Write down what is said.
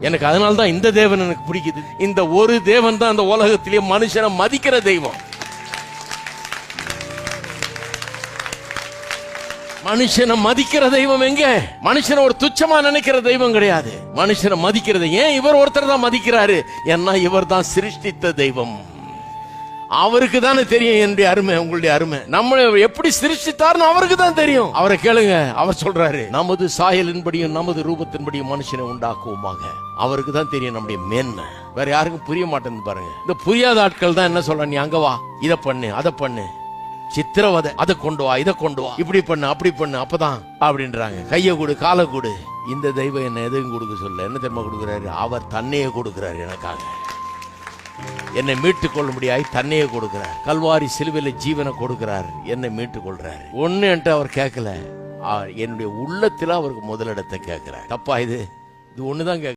எனக்கு அதனால்தான் இந்த தேவன் எனக்கு பிடிக்குது. இந்த ஒரு தேவன் தான் அந்த உலகத்திலேயே மனுஷனை மதிக்கிற தெய்வம். மனுஷனை மதிக்கிற தெய்வம் எங்க? மனுஷனை ஒரு துச்சமா நினைக்கிற தெய்வம் கிடையாது. மனுஷனை மதிக்கிறது ஏன் இவர் ஒருத்தர் தான் மதிக்கிறாரு? ஏன்னா இவர் தான் சிருஷ்டித்த தெய்வம். அவருக்கு தானே தெரியும் என்னுடைய அருமை, உங்களுடைய அருமை. நம்ம எப்படி சிருஷ்டித்தார்னு அவருக்கு தான் தெரியும். அவரை கேளுங்க, அவர் சொல்றாரு, நமது சாயலின்படியும் நமது ரூபத்தின்படியும் மனுஷனை உண்டாக்குவோமாக. அவருக்கு தான் தெரியும் நம்முடைய மேன்மை. வேற யாருக்கும் புரிய மாட்டேன்னு பாருங்க. இந்த புரியாத ஆட்கள் தான் என்ன சொல்ற, நீ அங்க வா, இதை பண்ணு, அதை பண்ணு, சித்திரவதை, அதை கொண்டு வா, இதை கொண்டு வா, இப்படி பண்ணு, அப்படி பண்ணு, அப்பதான் அப்படின்றாங்க. கையை கொடு, காலை கொடு. இந்த தெய்வம் என்ன எதுவும் கொடுக்க சொல்ல, என்ன தெரியுமா கொடுக்கிறாரு? அவர் தன்னையே கொடுக்கிறாரு எனக்காக. என்னை மீட்டுக் கொள்ள முடியாய் தன்னையே கொடுக்கிறார். கல்வாரி சிலுவையில ஜீவனை கொடுக்கிறார், என்னை மீட்டுக் கொள்றாரு. ஒண்ணு என்று அவர் கேட்கல, என்னுடைய உள்ளத்துல அவருக்கு முதலிடத்தை கேட்கிறார். தப்பா இது? இது ஒண்ணுதான் கேட்க